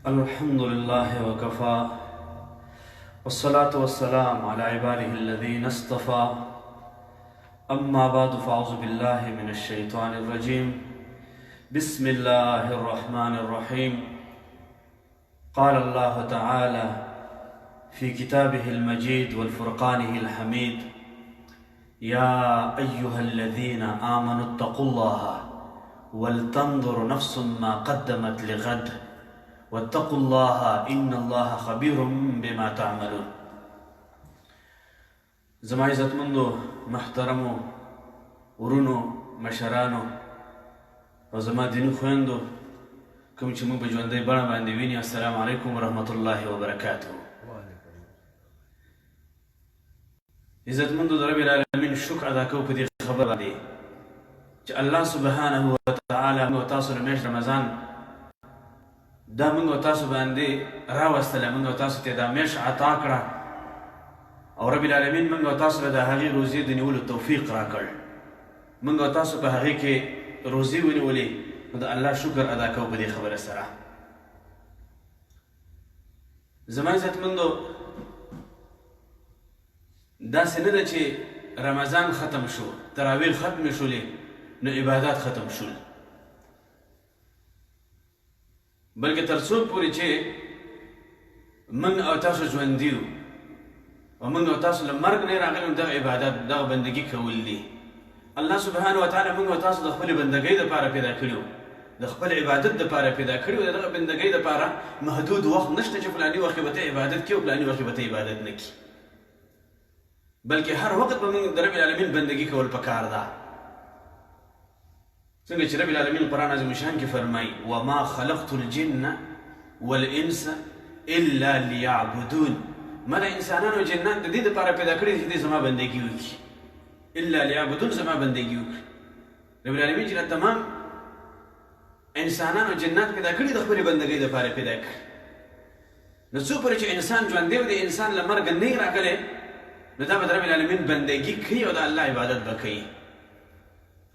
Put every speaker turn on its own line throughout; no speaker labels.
الحمد لله وكفى والصلاة والسلام على عباده الذين اصطفى أما بعد فأعوذ بالله من الشيطان الرجيم بسم الله الرحمن الرحيم قال الله تعالى في كتابه المجيد والفرقانه الحميد يا أيها الذين آمنوا اتقوا الله ولتنظر نفس ما قدمت لغد واتقوا الله إن الله خبير بما تعملون. زما عزتمندو محترمو ورونو مشرانو او زما دیني خویندو کوم چې موږ په ژوندۍ بڼه باندې ویني، السلام علیکم ورحمة الله وبرکاته. عزتمندو د رب العالمین شکر ادا کوو په دې خبر باندې چې الله سبحانه وتعالی موږ تاسو له میاشت رمضان دا موږ تاسو باندې راوستله، موږ تاسو ته دا میاشت عطا کړه او رب العالمین موږ تاسو له د هغې روزې د نیولو توفیق راکړ. موږ تاسو په هغې کې روزې ونیولې، نو د الله شکر ادا کوو په دې خبره سره. زما عزتمندو داسې نه ده چې رمضان ختم شو، تراویح ختم شولې نو عبادات ختم شول، بلکې تر څو پورې چې موږ او تاسو ژوندي یو او موږ او تاسو له مرګ نه راغلي نو دغه عبادت دغه بندګي کول دي. الله سبحانه وتعالی موږ او تاسو د خپلې بندګۍ دپاره پیدا کړي وو، د خپل عبادت دپاره پیدا کړي وو. د دغه بندګۍ دپاره محدود وخت نشته چې فلاني وخت کې به ته عبادت کړي او فلاني وخت کې به ته عبادت نه کړي، بلکې هر وخت به موږ د رب العالمین بندګي کول پکار ده. څنګه چې رب العالمین قرآن عظیم شان کې فرمایي وما خلقت الجن والانس الا ليعبدون، ما د انسانانو او جنات د دې دپاره پیدا کړي چې دې زما بندګي وکړي، الا ليعبدون زما بندګي وکړي. رب العالمین چې تمام انسانان او جنات پیدا کړي د خپلې بندګۍ دپاره پیدا کړي. نو څو پورې چې انسان ژوندی و د انسان له مرګ نه راغلی نو دا به د رب العالمین بندګي کوي او د الله عبادت به کوي،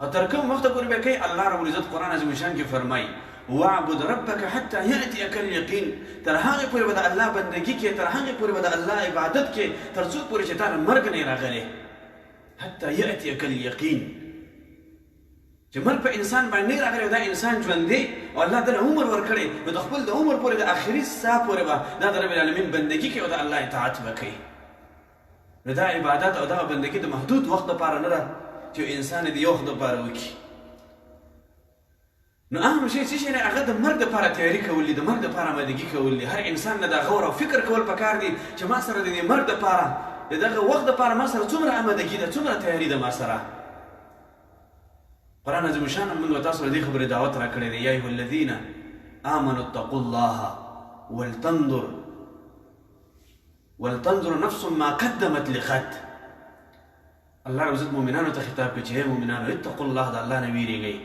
او تر کوم وخته پورې به کوي. الله رب العزت قرآن عظیم شان کې فرمایي واعبد ربک حتی یأتیک الیقین، تر هغې پورې به د الله بندګي کې، تر هغې پورې به د الله عبادت کې، تر څو پورې چې تا له مرګ نه راغلی حتی یأتیک الیقین، چې مرګ په انسان باندې راغلی دا انسان ژوندی او الله دله عمر ورکړی، نو د خپل د عمر پورې د آخري ساه پورې به دا د رب العالمین بندګي کوي او د الله اطاعت به کوي. نو دا عبادت او دغه بندګي د محدود وخت دپاره نه ده چې انسان د یو وخت دپاره وکړي. نو اهم شی څه شی دی؟ هغه د مرګ دپاره تیاري کول دي، د مرګ دپاره آمادګي کول دي. هر انسان نه دا غور او فکر کول پکار دي چې ما سره د دې مرګ دپاره د دغه وخت دپاره ما سره څومره آمادګي ده، څومره تیاري ده ما سره. قرآن عظیم شان موږ تاسو له دې خبرې دعوت راکړی دی یا ایها الذین آمنوا اتقوا الله ولتنظر نفس ما قدمت لغد. الله رب عزت مؤمنانو ته خطاب کوي چې ای مؤمنانو اتقوا الله، د الله نه ویرېږئ،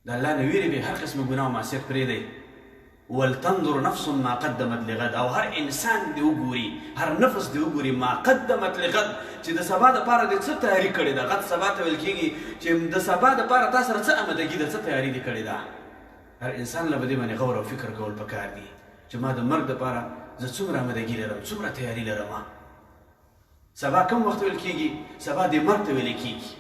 د الله نه ویرېږئ، هر قسمه ګناه او معصیت پرېږدئ. ولتنظر نفس ما قدمت لغد، او هر انسان دې وګوري، هر نفس دې وګوري ما قدمت لغد، چې د سبا دپاره دې څه تیاري کړې ده. غد سبا ته ویل کېږي چې د سبا دپاره تا سره څه آمدګي ده، څه تیاري دې کړې ده. هر انسان له به دې باندې غور او فکر کول پکار دي چې ما د مرګ دپاره زه څومره آمدګي لرم، څومره تیاري لرم. سبا کم وخت ویل کېږي؟ سبا دې مرګ ته ویل کېږي.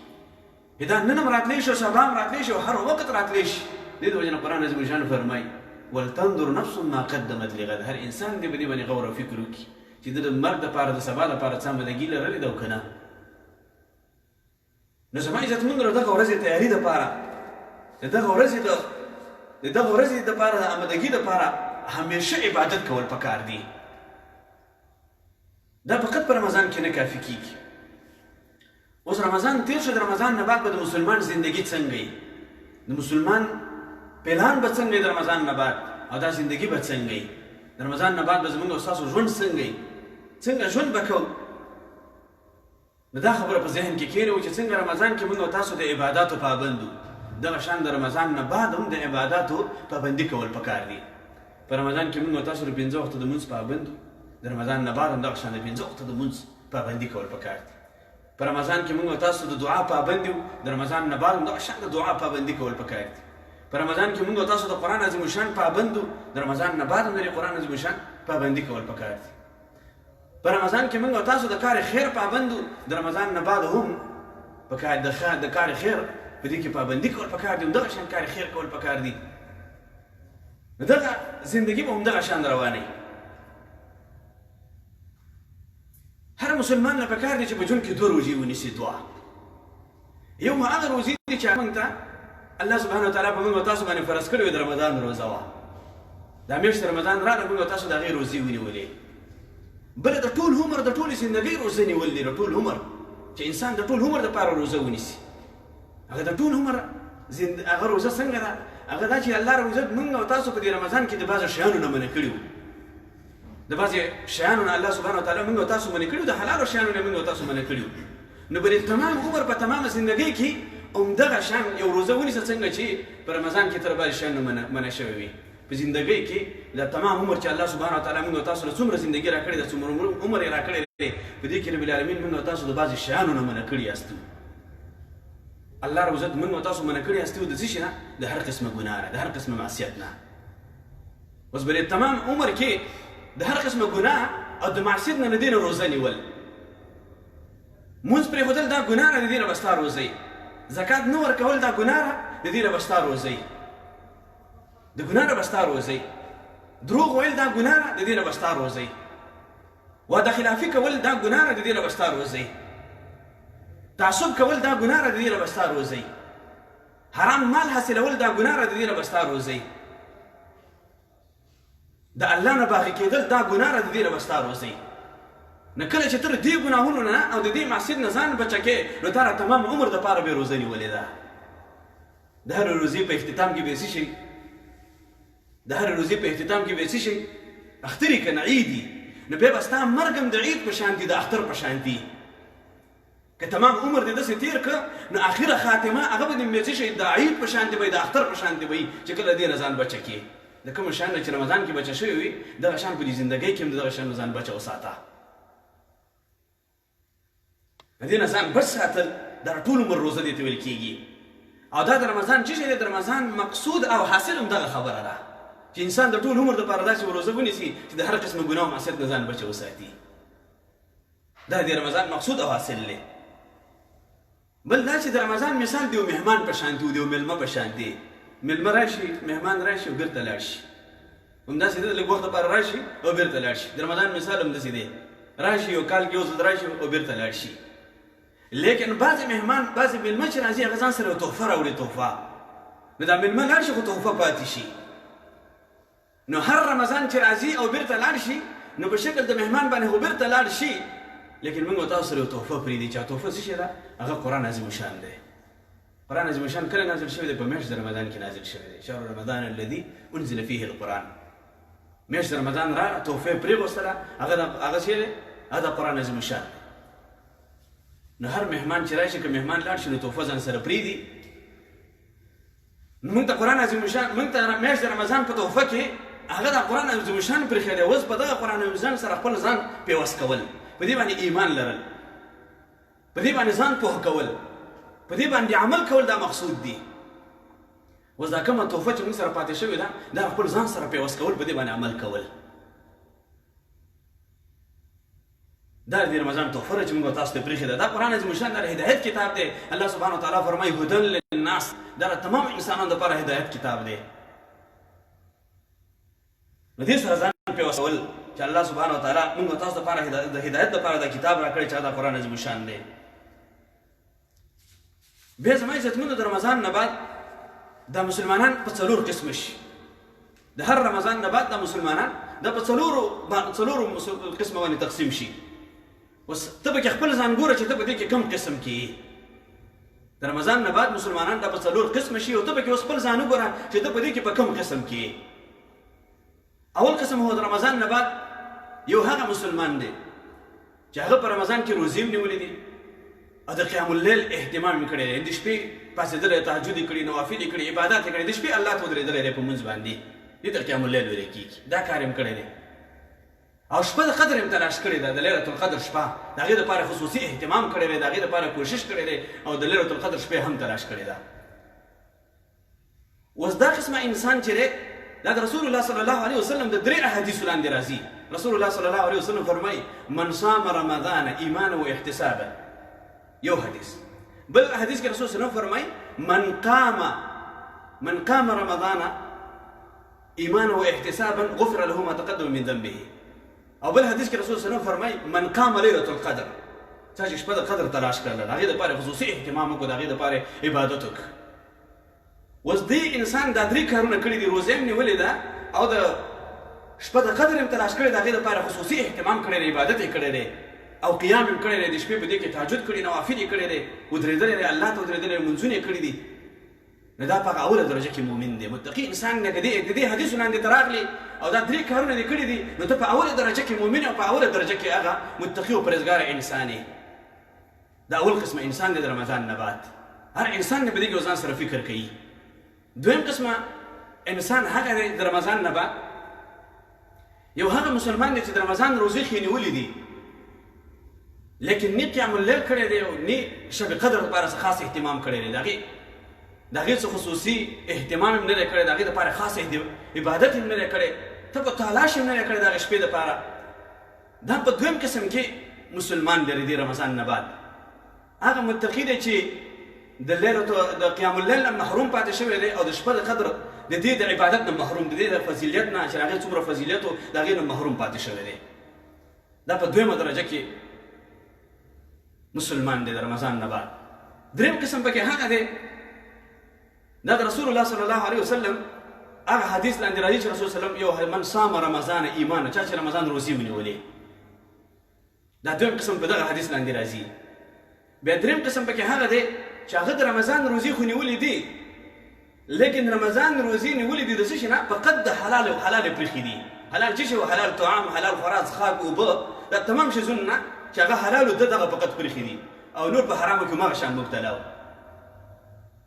دا نن هم راتلی شي او سبا هم راتلی شي او هر وخت راتلی شي. دې د وجې نه قرآن عظیم شان فرمایي ولتنظر نفس ما قدمت لغد، هر انسان دې په دې باندې غور او فکر وکړي چې د مرګ دپاره د سبا دپاره څه آمدګي لرلې ده او که نه. نو زما عزتمندو د دغه ورځې تیاري دپاره، د دغه ورځې دپاره د آمدګي دپاره همیشه عبادت کول پکار دي. دا فقط په رمضان کې نه کافي کېږي. اوس رمضان تیر شو، د رمضان نه بعد به د مسلمان زندگی څنګه وي، د مسلمان پلان به څنګه وي د رمضان نه بعد، او دا زندگی به څنګه وي د رمضان نه بعد به زموږ او ستاسو ژوند څنګه وي، څنګه ژوند به کوو. نو دا خبره په ذهن کې کښېنوو چې څنګه رمضان کې موږ او تاسو د عباداتو پابند وو، دغه شان د رمضان نه بعد هم د عباداتو پابندي کول پکار دي. په رمضان کې موږ او تاسو د 5 وخته د لمونځ پابند وو، د رمضان نه بعد هم دغه شان د 5 وخته د لمونځ پابندي کول پکار دي. په رمضان کې موږ او تاسو د دعا پابند یو، د رمضان نه بعد هم دغه شان د دعا پابندي کول پکار دي. په رمضان کې موږ تاسو د قرآن عظیم الشان پابندو، د رمضان نه بعد هم د قرآن عظیم الشان پابندي کول پکار دي. په رمضان کې موږ تاسو د کار خیر پابندو، د رمضان نه بعد هم پکار د کار خیر په دې کې پابندي کول پکار دي، دغه شان کار خیر کول پکار دي. دغه زندگی به هم دغه شان روانه. هر مسلمان له پکار دی چې په ژوند کې دوه روزې ونیسي. دوه، یو هغه روزې دي چې موږ ته الله سبحانه وتعالی په موږ تاسو باندې فرض کړې وي، د رمضان روزه وه. دا میاشت رمضان راغله موږ تاسو د هغې روزې ونیولې. بله د ټول عمر د ټولې زندګۍ روزه نیول دي، د ټول عمر چې انسان د ټول عمر دپاره روزه ونیسي. هغه د ټول عمر هغه روزه څنګه ده؟ هغه دا چې الله رب العزت موږ او تاسو په دې رمضان کې د بعضو شیانو نه منع کړي وو. د بعضې شیانو نه الله سبحانه وتعالی موږ او تاسو منع کړي وو، د حلالو شیانو نه موږ او تاسو منع کړي وو. نو په تمام عمر په تمامه زندګۍ کې همدغه شیان یو روزه ونیسه څنګه چې په رمضان کې تر بعضې شیانو منع شوی وي. په زندګۍ کې د تمام عمر چې الله سبحانه وتعالی موږ او تاسو له څومره زندګي راکړې ده، څومره عمر یې راکړی دی، په دې کې رب العالمین موږ او تاسو د بعضې شیانو نه منع کړي یاستو. الله رب العزت موږ او تاسو منع کړي یاستو د څه شي نه؟ د هر قسمه ګناه نه، د هر قسمه معصیت نه. اوس په تمام عمر کې د هر قسمه ګناه او د معصیت نه د دې نه روزه نیول. مونځ پرېښودل دا ګناه نه، د دې نه به ستا روزئ. زکات نه ورکول دا ګناه نه، د دې نه به ستا روزئ. د ګناه نه به ستا روزئ. دروغ ویل دا ګناه نه، د دې نه به ستا روزئ. وعده خلافي کول دا ګناه نه، د دې نه به ستا روزئ. تعصب کول دا ګناه نه، د دې نه به ستا روزئ. حرام مال حاصلول دا ګناه نه، د دې نه به ستا روزئ. د الله نه باغي کېدل دا ګناه نه، د دې نه به ستا روزئ. نه کله چې ته د دې ګناهونو نه او د دې معصیت نه ځان بچه کې، نو تا تمام عمر دپاره به روزه نیولې ده. د هرې روزې په اختتام کې به څه شي؟ د هرې روزې په اختتام کې به څه شي؟ اختر یې که نه عیدي، نو بیا به ستا مرګ هم د عید په شان دي، د اختر په شان دي. که تمام عمر دې داسې تېر کړه، نو آخره خاتمه هغه به دې څه شي؟ د عید په شان دي به وي، د اختر په شان دي به وي، چې کله دې نه ځان بچه کړې. د کوم شان نه چې رمضان کې بچه شوی وي، دغه شان په دې زندګۍ کې هم د دغه شان نه ځان بچه وساته. د دې نه ځان بچ ساتل دا ټول عمر روزه دې ته ویل کېږي. او دا د رمضان څه شی دی؟ د رمضان مقصود او حاصل هم دغه خبره ده چې انسان د ټول عمر دپاره داسې روزه ونیسي چې د هر قسمه ګناه او معصیت نه ځان بچه وساتي. دا د رمضان مقصود او حاصل دی. بل دا چې د رمضان مثال د یو مهمان په شان دی، د یو مېلمه په شان دی. مېلمه راشي، مهمان راشي او بېرته لاړ شي. همداسې دی، لږ وخت دپاره راشي او بېرته لاړ شي. د رمضان مثال همداسې دی، راشي یو کال کې یو ځل راشي او بېرته لاړ شي. لیکن بعضې مهمان، بعضې مېلمه چې راځي، هغه ځان سره یو تحفه راوړي. تحفه، نو دا مېلمه لاړ شي خو تحفه پاتې شي. نو هر رمضان چې راځي او بېرته لاړ شي، نو په شکل د مهمان باندې خو بېرته لاړ شي، لیکن موږ تاسو سره یو تحفه پرېږدي. چې تحفه څه شی ده؟ هغه قرآن عظیم الشان دی. قرآن عظیم الشان کله نازل شوی دی؟ په میاشت د رمضان کې نازل شوی دی. شهر رمضان الذي انزل فيه القرآن. میاشت رمضان راغله، تحفه یې پرېغوستله، هغه څه دی؟ هغه د قرآن عظیم الشان. نو هر مهمان چې راشي، که مهمان لاړ شي، نو تحفه ځان سره پرېږدي. نو موږ ته قرآن عظیم الشان، موږ ته میاشت د رمضان په تحفه کې هغه د قرآن عظیم الشان پرېښی دی. اوس په دغه قرآن عظیم الشان سره خپل ځان پیوس کول، په دې باندې ایمان لرل، په دې باندې ځان پوه کول، په دې باندې عمل کول، دا مقصود دی. اوس دا کومه تحفه چې موږ سره پاتې شوې ده، دا خپل ځان سره پیوس کول، په دې باندې عمل کول. دا د رمضان تحفه چې موږ تاسو ته پرېښې ده. دا قرآن عظیم الشان د هدایت کتاب دی. الله سبحانه وتعالی فرمایي هدى للناس، دا د تمام انسانانو لپاره هدایت کتاب دی. نو دې سره ځان پیوسول چې الله سبحانه وتعالی موږ تاسو لپاره د هدایت لپاره دا کتاب راکړی چې دا قرآن عظیم الشان دی. بیا زما عزتمنو، د رمضان نه بعد دا مسلمانان په څلور قسمه شي. د هر رمضان نه بعد دا مسلمانان دا په څلورو قسمه باندې تقسیم شي. اوس ته پکې خپل ځان ګوره چې ته په دې کې کوم قسم کې یې. د رمضان نه بعد مسلمانان دا په څلور قسمه شي، او ته پکې اوس خپل ځان وګوره چې ته په دې کې په کوم قسم کې یې. اول قسم هو د رمضان نه بعد یو هغه مسلمان دی چې هغه په رمضان کې روزې هم نیولې دي او د قیام اللیل اهتمام یې کړی دی. د شپې پاڅېدلی، تهجد یې کړي، نوافل یې کړي، عبادت یې کړي، د شپې الله ته ودرېدلی دی په لمونځ باندې. دې ته قیام اللیل ویلی کېږي. دا کار یې هم کړی دی. او شپه د قدر هم تلاش کړې ده، د لیلة القدر شپه د هغې دپاره خصوصي اهتمام کړی دی، د هغې دپاره کوشش کړی دی، او د لیلة القدر شپې هم تلاش کړې ده. اوس دا قسمه انسان چې دی دا د رسول الله صلی الله علیه وسلم د 3 احادیثو لاندې راځي. رسول الله صلی الله علیه وسلم فرمایي من صام رمضان ایمانا و احتسابا، یو حدیث. بل حدیث کې رسول صلی الله علیه وسلم فرمایي من قام رمضان ایمانا و احتسابا غفر له ما تقدم من ذنبه. او بل حدیث کې رسول صلی الله علیه وسلم فرمایي من قام ليله القدر، چا چې شپه د قدر تلاش کړله د هغې دپاره خصوصي اهتمام وکړو، د هغې دپاره عبادت وکړو. اوس دې انسان دا 3 کارونه کړي دي، روزه هم نیولې ده او د شپه د قدر هم تلاش کړی، د هغې دپاره خصوصي اهتمام کړی دی، عبادت یې کړی دی او قیام هم کړی دی، د شپې په دې کې تهجد کړي، نوافل یې کړی دی، ودرېدلی دی، الله ته ودرېدلی دی، لمونځونه یې کړي دي. نو دا په هغه اوله درجه کې مؤمن دی، متقي انسان دی. د دې حدیثو لاندې ته راغلي او دا 3 کارونه دې کړي دي، نو ته په اوله درجه کې مؤمن او په اوله درجه کې هغه متقي او پرهیزګاره انسان یې. دا اول قسمه انسان دی د رمضان نه بعد. هر انسان دی په دې کې ځان سره فکر کوي. دویم قسمه انسان هغه دی د رمضان نه بعد یو هغه مسلمان دی چې د رمضان روزې یې نیولې دي لیکن نه قیام اللیل کړی دی او نه شب قدر لپاره خاص اهتمام کړی دی، د هغې څه خصوصي اهتمام هم نه دی کړی، د هغې دپاره خاص عبادت هم نه دی کړی، ته په تلاش هم نه دی کړی د هغې شپې دپاره. دا په دویم قسم کې مسلمان دی د رمضان نه بعد. هغه متقي دی چې د قیام اللیل نه محروم پاتې شوی دی او د شپه د قدر د دې د عبادت نه محروم دی، د فضیلت نه چې هغې څومره فضیلت و د هغې نه محروم پاتې شوی دی. دا په دویمه درجه کې مسلمان دی د رمضان نه بعد. دریم قسم پکې هغه دی دا د رسول الله صلی الله علیه وسلم هغه حدیث لاندې راځي چې رسول صلی الله علیه وسلم من صام رمضان ایمانا، چا چې رمضان روزي ونیولې. دا دویم قسم په دغه حدیث لاندې راځي. بیا دریم قسم پکې هغه دی چې هغه د رمضان روزي خو نیولې دي لیکن رمضان روزي نیولې دي د څه شي نه فقط د حلال او حلال پرېښي دي. حلال څه شی و؟ حلال طعام، حلال خوراک، څښاک، اوبه، دا تمام شیزونه نه چې هغه حلال و د دغه فقط پرېښي دي او نور په حرامو کې هماغه شان مبتلا و.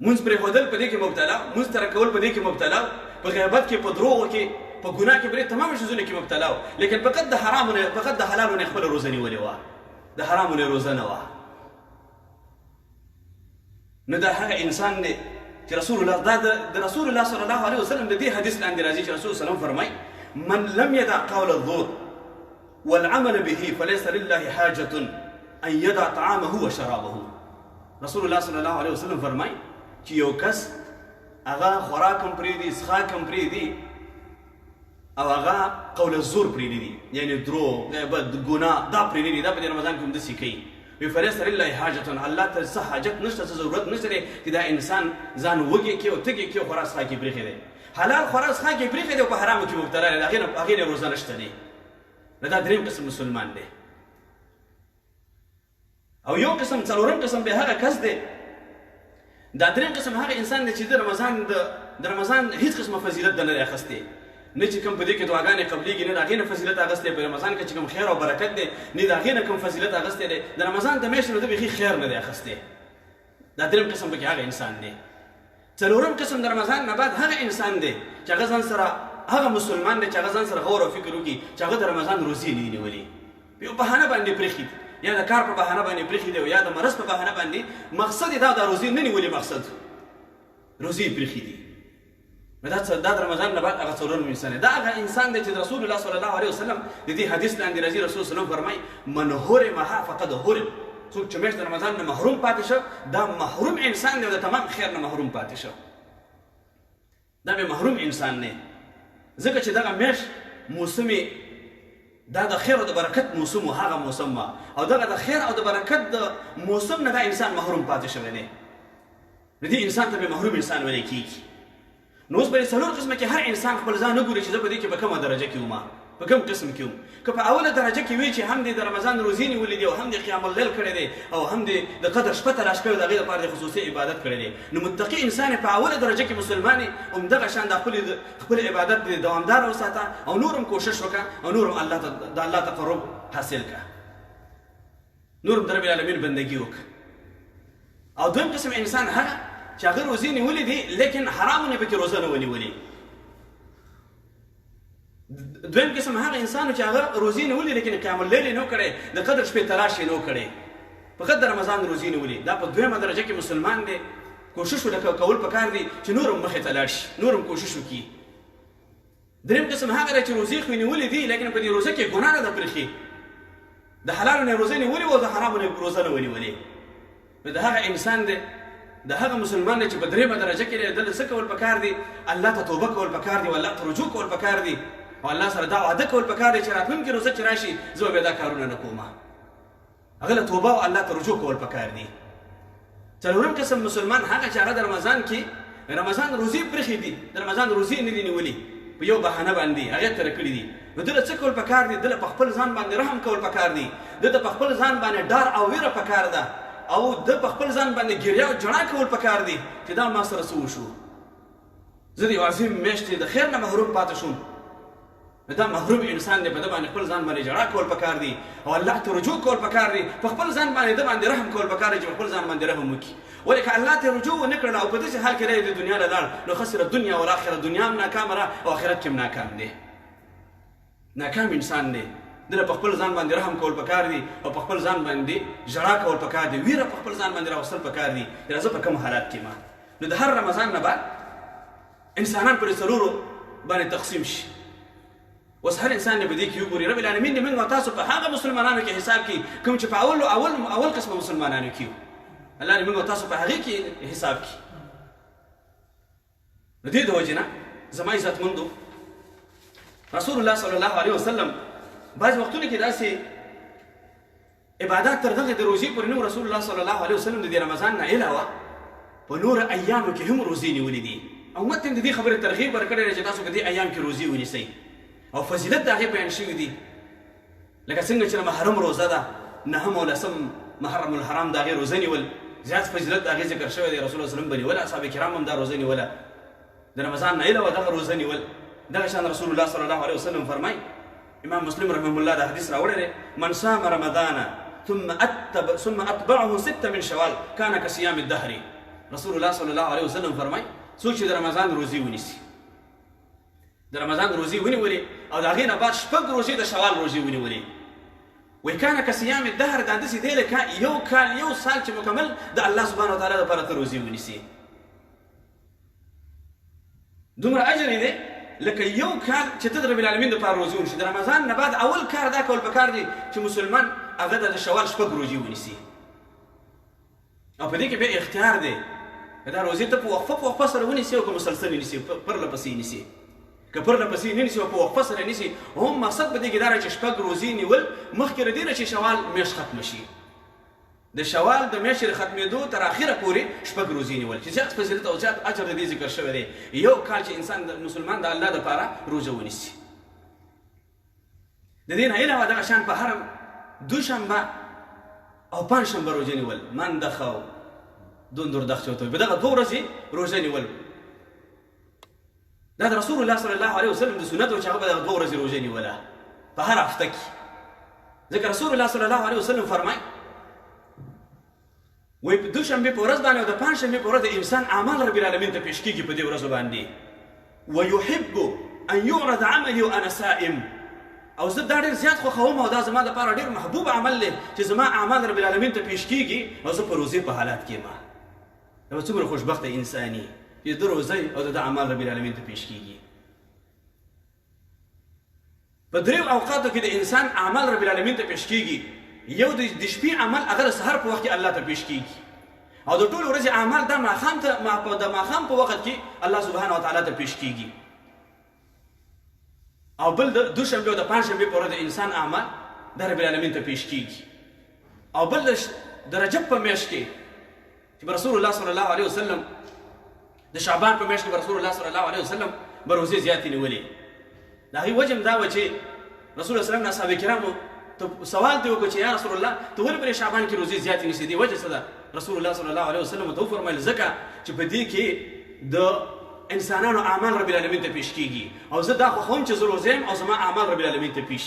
مونځ پرېښودل په دې کې مبتلا، مونځ ترک کول په دې کې مبتلا، په غیبت کې، په دروغو کې، په ګناه کې، په تمام شیزونو کې مبتلا و. لیکن فقط د حرامو نه، فقط د حلالو نه خپله روزه نیولې وه، د حرامو نه روزه نه وه. نو دا هغه انسان دی چې رسول الله دا د رسول الله صلی الله علیه وسلم د دې حدیث لاندې راځي چې رسول صلی الله علیه وسلم فرمایي من لم يدع قول الزور والعمل به فليس لله حاجة ان يدع طعامه وشرابه. رسول الله صلی الله علیه وسلم فرمایي چې یو کس هغه خوراک هم پرېږدي، څښاک هم پرېږدي او هغه قول الزور پرېږدي، یعنې دروغ، غیبت، ګناه دا پرېږدي، دا په دې رمضان کې همداسې کوي. فليس لله حاجة، الله ته څه حاجت نشته، څه ضرورت نشته دی چې دا انسان ځان وږی کړي او تږی کړي او خوراک څښاک یې پرېښی دی. حلال خوراک څښاک یې پرېښی دی او په حرامو کې مبتلا دی، د هغې نه روزه نشته دی. نو دا دریم قسم مسلمان دی. او یو قسم څلورم قسم بیا هغه کس دی، دا دریم قسم هغه انسان دی چې د رمضان هیڅ قسمه فضیلت نه دی اخیستی، نه چې کوم په دې کې دعاګانې قبلیږي، نه د هغې نه فضیلت اخیستی په رمضان کې چې کوم خیر او برکت دی، نه د هغې نه کوم فضیلت اخیستی دی، د رمضان د میاشتې نه د بیخي خیر نه دی اخیستی. دا دریم قسم پکې هغه انسان دی. څلورم قسم د رمضان نه بعد هغه انسان دی چې هغه ځان سره، هغه مسلمان دی چې هغه ځان سره غور او فکر وکړي چې هغه د رمضان روزې نه دي نیولې، په یو بهانه باندې پرېښي، یا د کار په بهانه باندې پرېښي دی او یا د مرض په بهانه باندې، مقصد یې دا د روزې نه نیولې، مقصد روزې پرېښي دي. دا د رمضان نه بعد هغه څلورم انسان دی. دا هغه انسان دی چې رسول الله صلی الله علیه وسلم د دې حدیث لاندې راځي، رسول صلی الله علیه وسلم فرمایي من حرمها فقد حرم. څوک چې میاشت د رمضان نه محروم پاتې شو دا محروم انسان دی او د تمام خیر نه محروم پاتې شو، دا به محروم انسان دی. ځکه چې دغه میاشت موسم دا د خیر او د برکت موسم و، هغه موسم و او دغه د خیر او د برکت د موسم نه دا انسان محروم پاتې شوی دی. د دې انسان ته به محروم انسان ویل کېږي. نو اوس په څلور قسمه کې هر انسان خپل ځان وګوري چې زه په دې کې په کومه درجه کې وم، په کوم قسم کې وم. که په اوله درجه کې وي چې هم دې د رمضان روزې نیولې دي او هم دې قیام اللیل کړی دی او هم دې د قدر شپه تلاش کړی، د هغې لپاره د خصوصي عبادت کړی دی، نو متقي انسان په اوله درجه کې مسلمان یې همدغه شان د خپل عبادت دې دوامداره وساته او نور هم کوشش وکړه او نور هم د الله تقرب حاصل کړه، نور هم د رب العالمین بندګي وکړه. او دویم قسم انسان هغه چې هغه روزې نیولې دي لیکن حرامو نه پکې روزه نه ونیولې. دویم قسم هغه انسان چې هغه روزې نیولې لیکن قیام اللیل یې نه کړی، د قدر شپې تلاش یې نه کړی، فقط د رمضان روزې نیولې. دا په دویمه درجه کې مسلمان دی کوشش کول پکار دی چې نور هم مخې ته لاړ شي، نور هم کوشش وکړي. دریم قسم هغه دی چې روزې خو یې نیولې دي لیکن په دې روزه کې ګناه نه ده پرېښې، د حلالو نه روزه نیولې وه او د حرامو نه روزه نه ونیولې. نو د هغه انسان دی، د هغه مسلمان دی چې په دریمه درجه کې دی، دله څه کول پکار دي؟ الله ته توبه کول پکار دي او الله ته رجوع کول پکار دي او الله سره دا وعده کول پکار دی چې راتلونکې روزه چې راشي زه به بیا دا کارونه نه کوم. هغه له توبه او الله ته رجوع کول پکار دي. څلورم قسم مسلمان هغه چې هغه د رمضان کې رمضان روزې پرېښې دي، د رمضان روزې نه دي نیولې، په یو بهانه باندې هغې تېره کړي دي. نو دله څه کول پکار دي؟ دله په خپل ځان باندې رحم کول پکار دي، ده ته په خپل ځان باندې ډار او ویره پکار ده او ده په خپل ځان باندې ګریه او جړا کول پکار دي چې دا ما سره څه وشو، زه د یو عظیم میاشتې د خیر نه محروم پاتې شوم. دا محروم انسان دی، په ده باندې خپل ځان باندې جړا کول پکار دي او الله ته رجوع کول پکار دي، په خپل ځان باندې ده باندې رحم کول پکار دي چې په خپل ځان باندې رحم وکړي. ولې که الله ته رجوع ونه کړله او په داسې حال کې دی د دنیا له لاړ نو خسر دنیا والآخره، دنیا هم ناکامه ده او آخرت کې هم ناکام دی، ناکام انسان دی. دله په خپل ځان باندې رحم کول پکار دي او په خپل ځان باندې ژړا کول پکار دي، ویره په خپل ځان باندې راوستل پکار دي چې زه په کوم حالات کې ما. نو د هر رمضان نه بعد انسانان پر څلورو باندې تقسیم شي. اوس هر انسان نه به دې کې وګوري رب العالمین دې موږ او تاسو په هغه مسلمانانو کې حساب کړي کوم چې په اول قسمه مسلمانانو کې وو. الله دې موږ او تاسو په هغې کې حساب کړي. نو دې د وجې نه زما عزتمندو رسول الله صلی الله علیه وسلم بعض وختونه کې داسې عبادات تر دغه د روزې پورې نه رسول الله صلی الله علیه وسلم د دې رمضان نه علاوه په نور ایامو کې هم روزې نیولې دي او امت ته د دې خبرې ترغیب ورکړی دی چې تاسو په دې ایام کې روزې ونیسئ او فضیلت د هغې بیان شوي دي. لکه څنګه چې محرم روزه ده، نهم او لسم محرم الحرام د هغې روزه نیول زیات فضیلت د هغې ذکر شوی دی. رسول الله صلی الله علیه وسلم به نیوله، اصحاب کرام هم دا روزه نیوله، د رمضان نه علاوه دغه روزه نیول. دغه شان رسول الله صلی الله علیه وسلم فرمایي، امام مسلم رحمه الله دا حدیث راوړی دی، من صام رمضان ثم اتبعه 6 من شوال كان كصيام الدهر. رسول الله صلی الله علیه وسلم فرمایي څوک چې د رمضان روزې ونیسي، د رمضان روزې ونیولې او د هغې نه بعد 6 روزې د شوال روزې ونیولې، وایي كان كصيام الدهر، دا داسې دی لکه یو کال یو سال چې مکمل د الله سبحانه وتعالی دپاره ته روزې ونیسي. دومره اجر یې دی لکه یو کال چې ته د رب العالمین دپاره روزې ونیسي. د رمضان نه بعد اول کار دا کول پکار دی چې مسلمان هغه د شوال 6 روزې ونیسي او په دې کې بیا اختیار دی دا روزې ته په وقفه سره ونیسي او که مسلسل نیسي، پرله پسې نیسي. که پرله پسې نه نیسي او په وقفه سره نیسي، هم مقصد په دې کې دا دی چې 6 روزې نیول مخکې له دې نه چې شوال میاشت ختمه شي، د شوال د میاشتې د ختمېدو تر اخره پورې 6 روزې نیول چې زیات فضیلت او زیات اجر د دې ذکر شوی دی. یو کال چې انسان د مسلمان د الله دپاره روزه ونیسي. د دې نه علاوه دغه شان په هر دوشنبه او پنجشنبه روزه نیول، مندخه او دوندردخ چې ورته وایي، په دغه 2 ورځې روزه نیول دا د رسول الله صلی الله علیه وسلم د سنت و چې هغه به دغه 2 ورځې روزه نیوله په هر هفته کې. ځکه رسول الله صلی الله علیه وسلم فرمایي وایي په دوشنبې په ورځ باندې او د پنجشنبې په ورځ د انسان اعمال رب العالمین ته پیش کېږي په دې ورځو باندې. ویحب ان یعرض عملي وانا صائم، او زه دا ډېر زیات خوښوم او دا زما دپاره ډېر محبوب عمل دی چې زما اعمال رب العالمین ته پیش کېږي او زه په روزې په حالات کې یم. دا به څومره خوشبخته انسان یي چې د روزې او د اعمال رب العالمین ته پیش کېږي. په 3 اوقاتو کې د انسان اعمال رب العالمین ته پیش کېږي. یو د شپې عمل هغه د سحر په وخت کې الله ته پیش کېږي او د ټولو ورځې اعمال دا د ماښام په وخت کې الله سبحانه وتعالی ته پیش کېږي. او بل د دوشنبې او د پنجشنبې په ورځ د انسان اعمال د رب العالمین ته پیش کېږي. او بل د رجب په میاشت کې چې رسول الله صلی الله علیه وسلم د شعبان په میاشت کې رسول الله صلی الله علیه وسلم به روزې زیاتې نیولې. د هغې وجه هم دا وه چې رسول الله صلی الله علیه وسلم اصحاب کرامو ته سوال دی وکړو چې یا رسول الله ته ولې په شعبان کې روزې زیاتې نیسې؟ دې وجه څه ده؟ رسول الله صلی الله علیه وسلم ته وفرمایل ځکه چې په دې کې د انسانانو اعمال رب العالمین ته پیش کېږي او زه دا خوښوم چې زه روزه یم او زما اعمال رب العالمین ته پیش.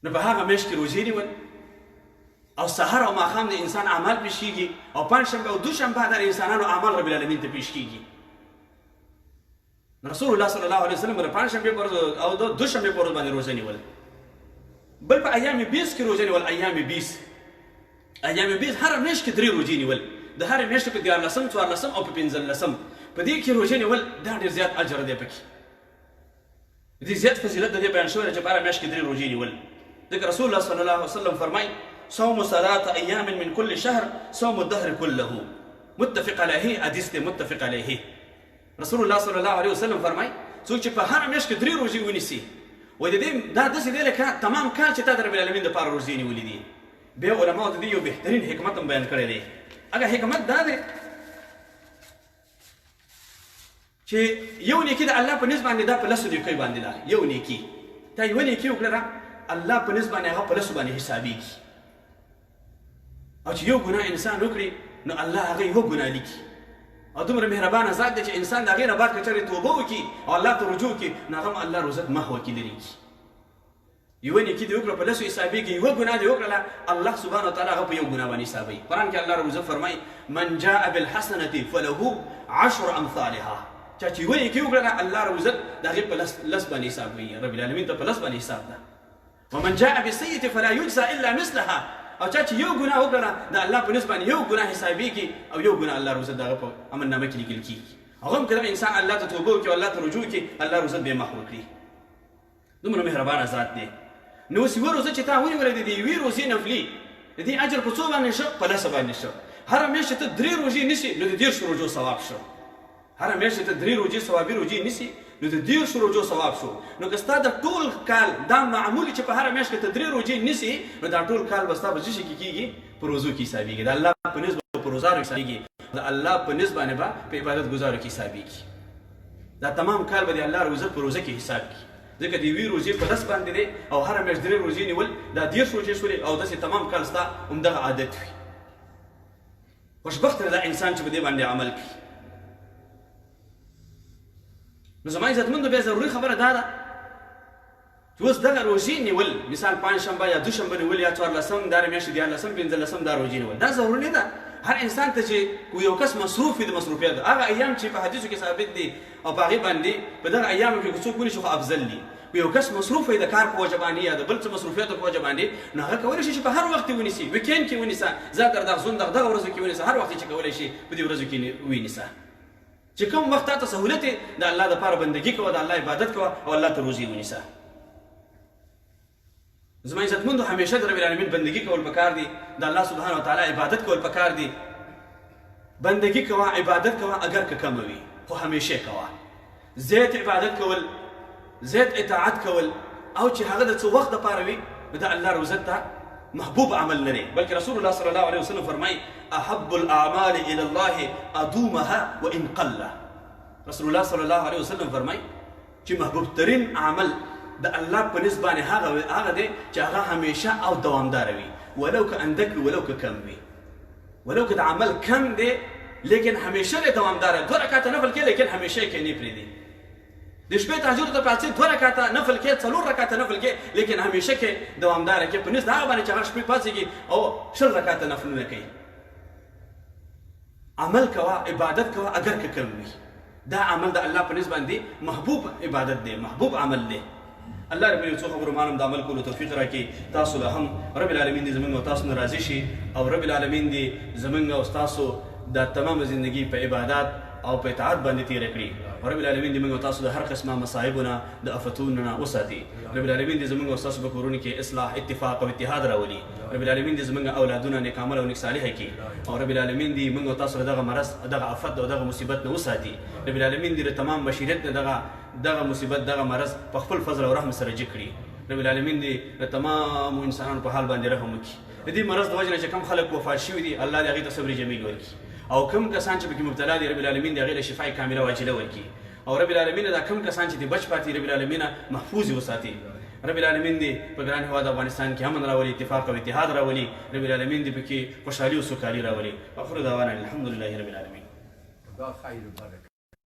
نو په هغه میاشت کې روزې نیول او سحر او ماښام د انسان اعمال پیش کېږي او پنجشنبه او دوشنبه د انسانانو اعمال رب العالمین ته پیش کېږي. رسول الله صلی الله علیه وسلم د پنجشنبې په ورځ او د دوشنبې په ورځ باندې روزه نیول. بل په ایام 20 کې روزه نیول. ایام 20 هره میاشت کې 3 روزې نیول. د هرې میاشتې په 14 14 او په 15 په دې کې روژې نیول دا ډېر زیات اجر دی پکې دې زیات فضیلت د دې بیان شوی چې په هره میاشت کې 3 روژې نیول ځکه رسول الله صلی الله علیه وسلم فرمایي صوم 3 ایام من كل شهر صوم الدهر كله متفق علیه حدیث دی متفق علیه رسول الله صلی الله علیه وسلم فرمایي څوک چې په هره میاشت کې 3 روژې ونیسي وایي د دې دا داسې دی لکه تمام کال چې تا د رب العالمین دپاره روژې نیولې دي بیا علماو د دې یو بهترین حکمت هم بیان کړی دی هغه حکمت دا دی چې یو نیکي د الله په نسبت باندې دا په 10 نیکۍ باندې ده یو نیکي تا یوه نیکي وکړه الله په نسبت باندې هغه په 10 باندې حسابېږي او چې یو ګناه انسان وکړي نو الله هغه یو ګناه لیکي او دومره مهربانه ذات دی چې انسان د هغې نه بعد که چېرې توبه وکړي او الله ته رجوع وکړي نو هغه هم الله روزت محوه کړي لري یوه نیکي دې وکړه په 10 حسابېږي یوه ګناه دې وکړله الله سبحانه وتعالی هغه په یو ګناه باندې حسابوي قرآن کې الله رب العزت فرمایي من جاء بالحسنة فله 10 امثالها چا چې یوه نیکي وکړله الله رب العزت د هغې په 10 باندې حسابوي رب العالمین ته په 10 باندې حساب ده ومن جاء بالسيئة فلا يجزى الا مثلها او چا چې یو ګناه وکړله د الله په نسبت باندې یو ګناه حسابېږي او یو ګناه الله رب العزت د هغه په امرنامه کې لیکل کېږي هغه هم که دغه انسان الله ته توبه وکړي او الله ته رجوع وکړي الله رب العزت بې محو کړي دومره مهربانه ذات دی نو اوس یوه روزه چې تا ونیولې د دې یوې روزې نفلي د دې اجر په څو باندې شو په 10 باندې شو هره میاشت ته 3 روژې نیسي نو د 10 روژو ثواب شو هره میاشت ته 3 روژې ثوابي روژې نیسي نو د 10 روژو ثواب شو نو که ستا د ټول کال دا معمولي چې په هره میاشت کې ته 3 روژې نیسي نو دا ټول کال به ستا په څه شي کې کېږي په روزو کې حسابېږي د الله په نسبت په روزارو حسابېږي د الله په نسبت باندې به په عبادت ګزارو کې حسابېږي دا تمام کال به د الله رب العزت په روزه کې حساب کړي ځکه د یوې روژې په 10 باندې دی او هره میاشت 3 روژې نیول دا 10 روژې شولې او داسې تمام کال ستا همدغه عادت وي خوشبخته دا انسان چې په دې باندې عمل کوي نو زما عزتمندو بیا ضروري خبره دا ده چې اوس دغه روژې نیول مثال پنجشنبه یا دوشنبه نیول یا 14 دا میاشتې 14 15 دا روژې نیول دا ضروري ده هر انسان ته چې یو کس مصروف وي د مصروفیاتو هغه ایام چې په حدیثو کې ثابت دي او په هغې باندې په دغه ایامو کې که څوک ونیسي خو افضل دي یو کس مصروف وي د کار په وجه باندې یا د بل څه مصروفیاتو په وجه باندې نو هغه کولی شي چې په هر وخت ونیسي ویکینډ کې ونیسه زیاتره دغه زوندغه دغه ورځو کې ونیسه هر وخت چې کولی شي په دې ورځو کې ونیسه چې کوم وخت تا سهولت د الله دپاره بندګي کوه د الله عبادت کوه او الله ته روزي ونیسه زما عزتمندو همیشه د رب العالمین بندګي کول پکار دي د الله سبحانه وتعالی عبادت کول پکار دي بندگی کوه عبادت کوه اگر که کم وي خو همیشه کوه زیات عبادت کول زیات اطاعت کول او چې هغه د څه وخت دپاره وي نو د الله رب العزت ته محبوب عمل نه دی بلکې رسول الله صلی الله علیه وسلم فرمایي احب الاعمال الى الله ادومها وان قل رسول الله صلی الله علیه وسلم فرمایي چې محبوب ترین عمل د الله په نسبت باندې هغه دی چې هغه همیشه او دوامدار وي ولو که اندک ولو که کم وي ولو که د عمل کم دی لیکن همیشه دی دوامداره 2 رکعته نفل کې لیکن همیشه یې کې نه پرېږدي د شپې تهجد ته پاڅېد 2 رکعته نفل کې 4 رکعته نفل کې لیکن همیشه کې دوامداره کې په نسبت هغه باندې چې هغه شپې پاڅېږي او 10 رکعته نفلونه کوي عمل کوه عبادت کوه اگر که کم وي دا عمل د الله په نسبت باندې محبوب عبادت دی محبوب عمل دی الله رب العزت خبرو مانم د عمل کولو توفیق راکړي تاسو له هم رب العالمین دې زمونږ او تاسو نه راضي شي او رب العالمین دې زمونږ او تاسو د تمام زندگی په عبادت او په اطاعت باندې تیر کړي رب العالمین دې موږ او تاسو د هر قسمه مصائبونه د آفتونو نه وساتي رب العالمین دې زمونږ او تاسو په کورونو کې اصلاح اتفاق او اتحاد راولي رب العالمین دې زمونږ اولادونه نیک عمل او نیک صالح کړي او رب العالمین دې موږ او تاسو دغه مرض دغه آفت او دغه مصیبت نه وساتي رب العالمین دې تمام بشریت نه دغه مصیبت دغه مرض په خپل فضل او رحم سره جګ کړي رب العالمین دې تمام انسانانو په حال باندې رحم وکړي د دې مرض د وجې نه چې کم خلک وفات شوي دي الله دې هغې ته صبر جمیل ورکړي او کم کسان چې پکې مبتلا دي رب العالمین دې هغې له شفای کامله واجله ورکړي او رب العالمین دا کم کسان چې دې بچ پاتې رب العالمین محفوظ وساتي رب العالمین دې په ګران هېواد افغانستان کې امن راولي اتفاق او اتحاد راولي رب العالمین دې پکې خوشحالي او سوکالي راولي واخر دعوانا الحمدلله رب العالمین